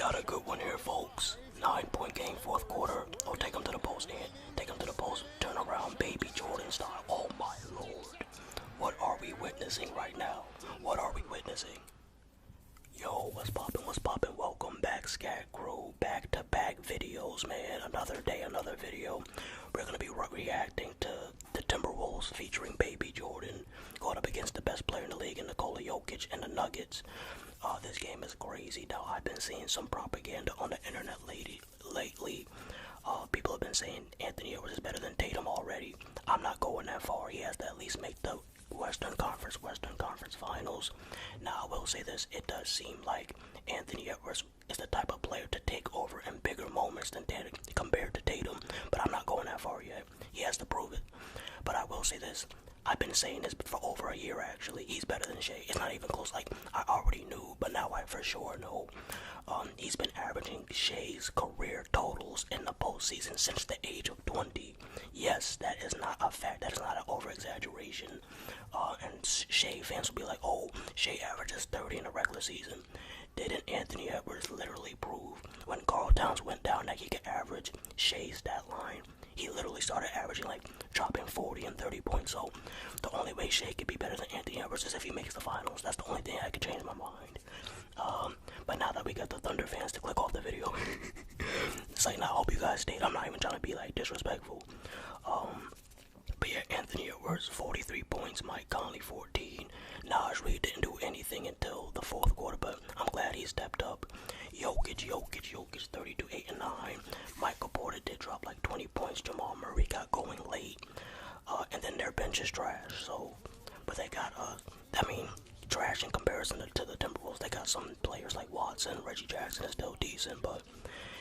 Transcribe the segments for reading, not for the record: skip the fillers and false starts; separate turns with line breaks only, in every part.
got a good one here, folks. 9-point game, fourth quarter. Oh, take him to the post, and take him to the post. Turn around, baby Jordan style. Oh my lord. What are we witnessing right now? What are we witnessing? Yo, what's poppin', what's poppin'? Welcome back, Scat Crew. Back-to-back videos, man. Another day, another video. We're gonna be reacting to the Timberwolves featuring Baby Jordan going up against the best player in the league, in Nikola Jokic and the Nuggets. This game is crazy. Now, I've been seeing some propaganda on the internet lately. People have been saying Anthony Edwards is better than Tatum already. I'm not going that far. He has to at least make the Western Conference Finals. Now, I will say this. It does seem like Anthony Edwards is the type of player to take over in bigger moments than Tatum compared to Tatum. But I'm not going that far yet. He has to prove it. But I will say this. I've been saying this for over a year, actually. He's better than Shea. It's not even close. Like, I already knew, but now I for sure know. He's been averaging Shea's career totals in the postseason since the age of 20. Yes, that is not a fact. That is not an over-exaggeration. And Shea fans will be like, oh, Shea averages 30 in the regular season. Didn't Anthony Edwards literally prove when Karl Towns went down that he could average Shea's stat line? He literally started averaging, like, dropping 40 and 30 points. So the only way Shea could be better than Anthony Edwards is if he makes the finals. That's the only thing I could change my mind. But now that we got the Thunder fans to click off the video, it's like, now I hope you guys stayed. I'm not even trying to be, like, disrespectful. But yeah, Anthony Edwards, 43 points. Mike Conley, 14. Naj Reid didn't do anything until the fourth quarter, but I'm glad he stepped up. Jokic, 32, 8, and 9. Michael Porter did drop like 20 points. Jamal Murray got going late. And then their bench is trash. So, but they got, trash in comparison to the Timberwolves. They got some players like Watson, Reggie Jackson is still decent, but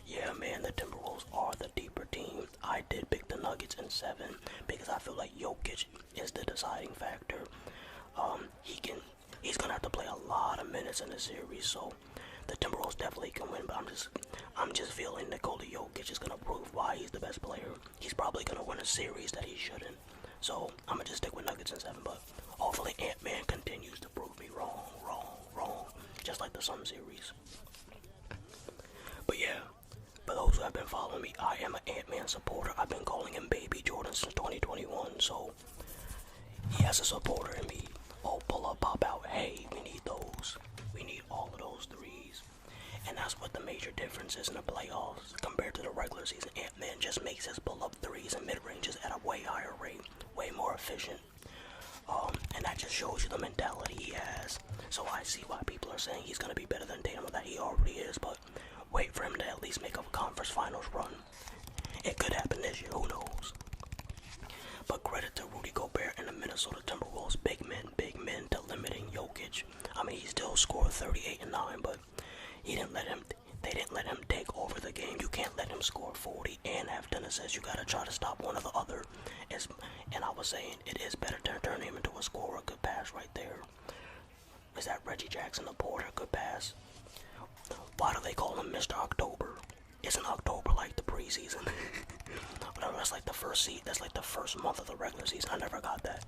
yeah, man, the Timberwolves are the deeper team. I did pick the Nuggets in 7 because I feel like Jokic is the deciding factor. He's gonna have to play a lot of minutes in the series, so the Timberwolves definitely can win. But I'm just feeling Nikola Jokic is gonna prove why he's the best player. He's probably gonna win a series that he shouldn't. So I'm gonna just stick with Nuggets in 7. But hopefully Ant-Man continues to prove me wrong, just like the Sun series. But yeah. For those who have been following me, I am an Ant-Man supporter. I've been calling him Baby Jordan since 2021, so he has a supporter in me. Oh, pull up, pop out. Hey, we need those. We need all of those threes. And that's what the major difference is in the playoffs compared to the regular season. Ant-Man just makes his pull-up threes and mid-ranges at a way higher rate, way more efficient. And that just shows you the mentality he has. So I see why people are saying he's going to be better than Tatum, that he already is, but wait for him to at least make a conference finals run. It could happen this year, who knows. But credit to Rudy Gobert and the Minnesota Timberwolves, big men to limiting Jokic. I mean, he still scored 38 and 9, but they didn't let him take over the game. You can't let him score 40 and have 10 assists. You gotta try to stop one or the other. And I was saying, it is better to turn him into a scorer. Good pass right there. Is that Reggie Jackson, the Porter? Good pass. Why do they call him Mr. October? Isn't October like the preseason? Whatever, that's like the first that's like the first month of the regular season. I never got that.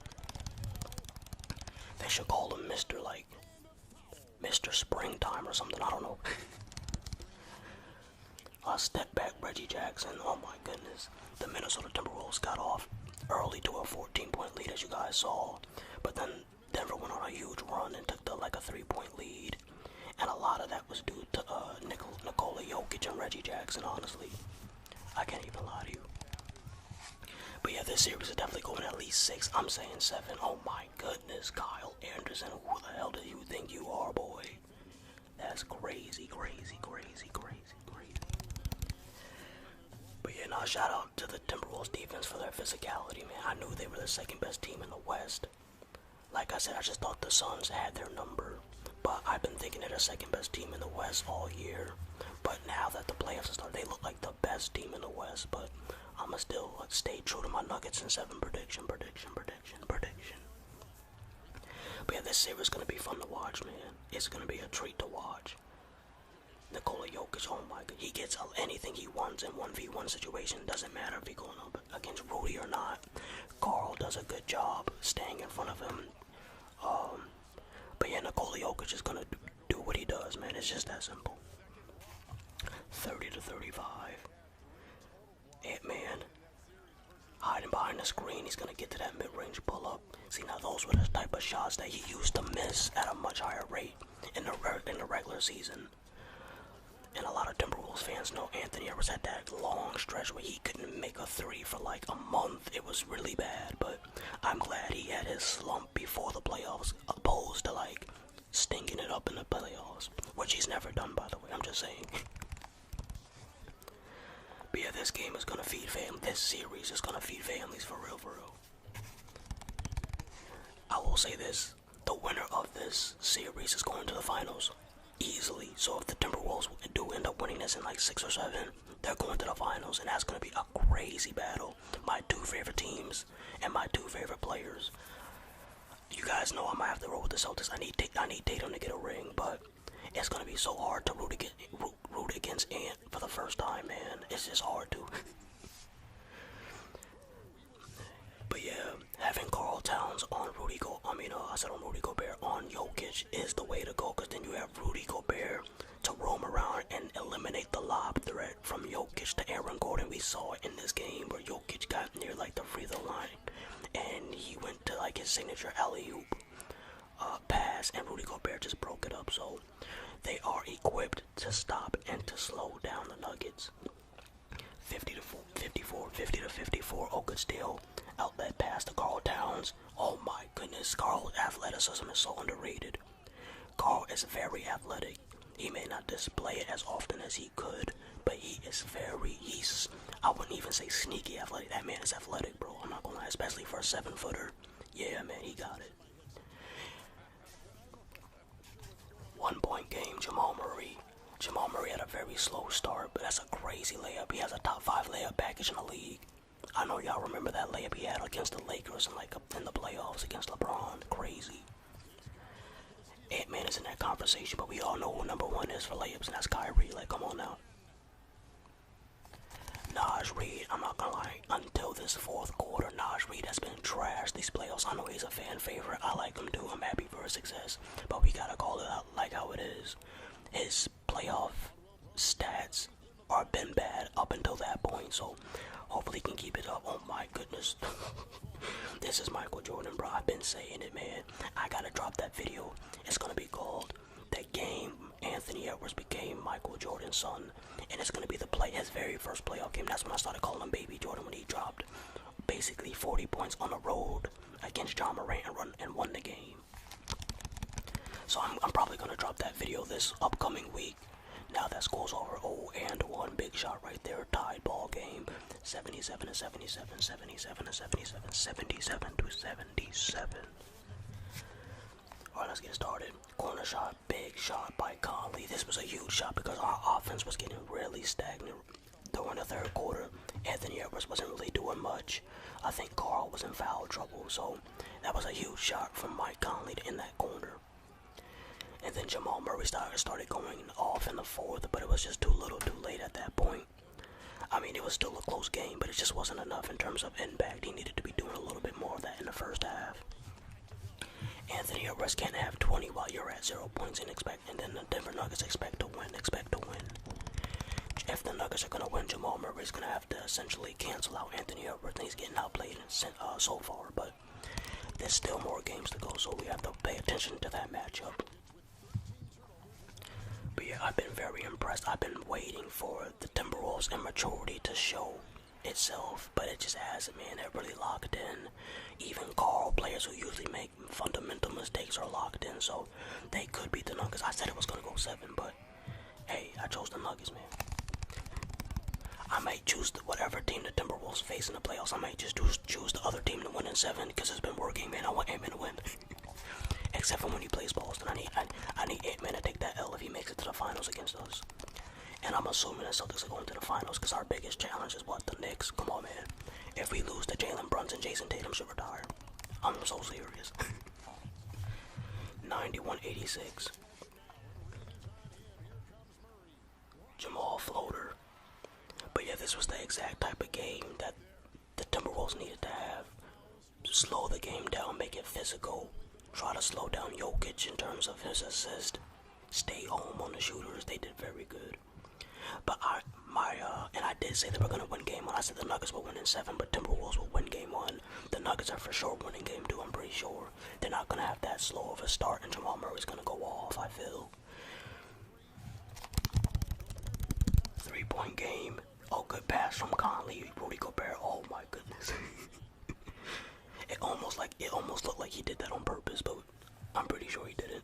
They should call him Mr. Springtime or something. I don't know. Step back, Reggie Jackson. Oh my goodness. The Minnesota Timberwolves got off early to a 14-point lead, as you guys saw. But then Denver went on a huge run and took a 3-point lead. And a lot of that was due to Nikola Jokic and Reggie Jackson, honestly. I can't even lie to you. But yeah, this series is definitely going at least 6. I'm saying 7. Oh my goodness, Kyle Anderson. Who the hell do you think you are, boy? That's crazy. But yeah, now shout out to the Timberwolves defense for their physicality, man. I knew they were the second best team in the West. Like I said, I just thought the Suns had their number. But I've been thinking they're the second best team in the West all year. But now that the playoffs have started, they look like the best team in the West. But I'ma still stay true to my Nuggets in 7 prediction. But yeah, this series is gonna be fun to watch, man. It's gonna be a treat to watch. Nikola Jokic, oh my god, he gets anything he wants in 1v1 situation. Doesn't matter if he's going up against Rudy or not. Karl does a good job staying in front of him. But yeah, Nikola Jokic is gonna do what he does, man. It's just that simple. 30-35. Ant-Man hiding behind the screen. He's gonna get to that mid-range pull-up. See, now those were the type of shots that he used to miss at a much higher rate in the regular season. And a lot of Timberwolves fans know Anthony Edwards had that long stretch where he couldn't make a three for like a month. It was really bad, but I'm glad he had his slump before the playoffs, opposed to like stinking it up in the playoffs, which he's never done, by the way. I'm just saying. But yeah, this game is gonna feed families. This series is gonna feed families for real, for real. I will say this: the winner of this series is going to the finals easily. So if the Timberwolves do end up winning this in like 6 or 7, they're going to the finals, and that's gonna be a crazy battle. My 2 favorite teams and my 2 favorite players. You guys know I might have to roll with the Celtics. I need Tatum to get a ring, but it's gonna be so hard to root against Ant for the first time, man. It's just hard to. But yeah, having Karl Towns on Rudy Gobert on Jokic is the way to go, because then you have Rudy Gobert to roam around and eliminate the lob threat from Jokic to Aaron Gordon. We saw it in this game where Jokic got near like the free throw line and he went to like his signature alley-oop pass, and Rudy Gobert just broke it up. So they are equipped to stop and to slow down the Nuggets. 50-54. Oh, good steal. Outlet pass to Karl Towns. Oh my goodness, Karl's athleticism is so underrated. Karl is very athletic. He may not display it as often as he could, but I wouldn't even say sneaky athletic. That man is athletic, bro. I'm not gonna lie, especially for a 7-footer. Yeah, man, he got it. 1-point game, Jamal Murray. Jamal Murray had a very slow start, but that's a crazy layup. He has a top 5 layup package in the league. I know y'all remember that layup he had against the Lakers in the playoffs against LeBron. Crazy. Ant-Man is in that conversation, but we all know who number 1 is for layups, and that's Kyrie. Like, come on now. Naj Reid, I'm not gonna lie, until this 4th quarter, Naj Reid has been trashed these playoffs. I know he's a fan favorite. I like him too. I'm happy for his success, but we gotta call it out like how it is. His playoff stats are been bad up until that point, so hopefully he can keep it up. Oh my goodness. This is Michael Jordan, bro. I've been saying it, man. I gotta drop that video. It's gonna be called The Game Anthony Edwards Became Michael Jordan's Son, and it's gonna be his very first playoff game. That's when I started calling him Baby Jordan, when he dropped basically 40 points on the road against John Morant and won the game. So I'm probably gonna drop that video this upcoming week. Now that score's over. Oh, and one big shot right there. Tied ball game. 77-77, 77-77, 77-77. Alright, let's get started. Corner shot, big shot by Conley. This was a huge shot because our offense was getting really stagnant during the 3rd quarter. Anthony Edwards wasn't really doing much. I think Karl was in foul trouble, so that was a huge shot from Mike Conley to in that corner. And then Jamal Murray started going off in the 4th, but it was just too little too late at that point. I mean, it was still a close game, but it just wasn't enough in terms of impact. He needed to be doing a little bit more of that in the first half. Anthony Edwards can't have 20 while you're at 0 points and then the Denver Nuggets expect to win. If the Nuggets are gonna win, Jamal Murray's gonna have to essentially cancel out Anthony Edwards, and he's getting outplayed so far. But there's still more games to go, so we have to pay attention to that matchup. But yeah, I've been very impressed. I've been waiting for the Timberwolves' immaturity to show itself, but it just hasn't, man. They're really locked in. Even Karl, players who usually make fundamental mistakes, are locked in, so they could beat the Nuggets. I said it was gonna go 7, but hey, I chose the Nuggets, man. I might choose whatever team the Timberwolves face in the playoffs. I might just choose the other team to win in 7 because it's been working, man. I want Ant-Man to win. Except for when he plays Boston. I need Ant-Man to take that L if he makes it to the finals against us. And I'm assuming the Celtics are going to the finals because our biggest challenge is what? The Knicks. Come on, man. If we lose to Jalen Brunson, Jason Tatum should retire. I'm so serious. 91-86. Jamal floater. But yeah, this was the exact type of game that the Timberwolves needed to have. Slow the game down, make it physical. Try to slow down Jokic in terms of his assist. Stay home on the shooters. They did very good. But and I did say they were gonna win game 1. I said the Nuggets will win in 7, but Timberwolves will win game 1. The Nuggets are for sure winning game 2. I'm pretty sure they're not gonna have that slow of a start, and Jamal Murray's gonna go off. I feel 3-point game. Oh, good pass from Conley. Rudy Gobert. Oh my goodness. It almost looked like he did that on purpose, but I'm pretty sure he didn't.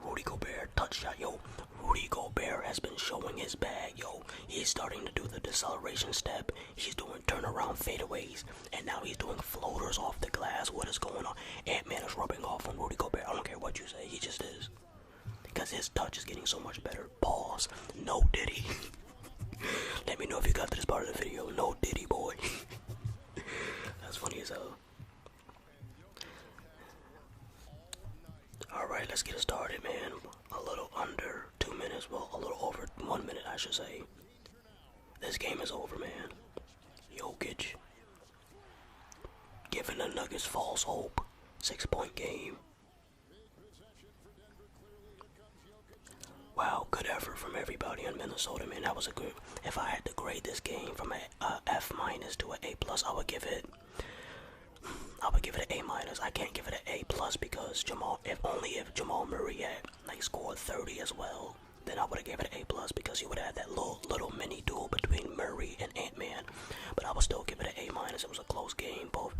Rudy Gobert, touch shot, yo. Rudy Gobert has been showing his bag, yo. He's starting to do the deceleration step. He's doing turnaround fadeaways, and now he's doing floaters off the glass. What is going on? Ant-Man is rubbing off on Rudy Gobert. I don't care what you say, he just is. Because his touch is getting so much better. Pause. No Diddy. Let me know if you got to this part of the video. No Diddy, boy. That's funny as hell. Alright, let's get it started, man. A little under 2 minutes. Well, a little over 1 minute, I should say. This game is over, man. Jokic giving the Nuggets false hope. 6-point game. Wow, good effort from everybody in Minnesota, man. That was a good. If I had to grade this game from a F- to an A+, I would give it an A-. I can't give it an A+ because if Jamal Murray had like scored 30 as well, then I would have gave it an A+ because he would have had that little mini duel between Murray and Ant-Man. But I would still give it an A-. It was a close game. Both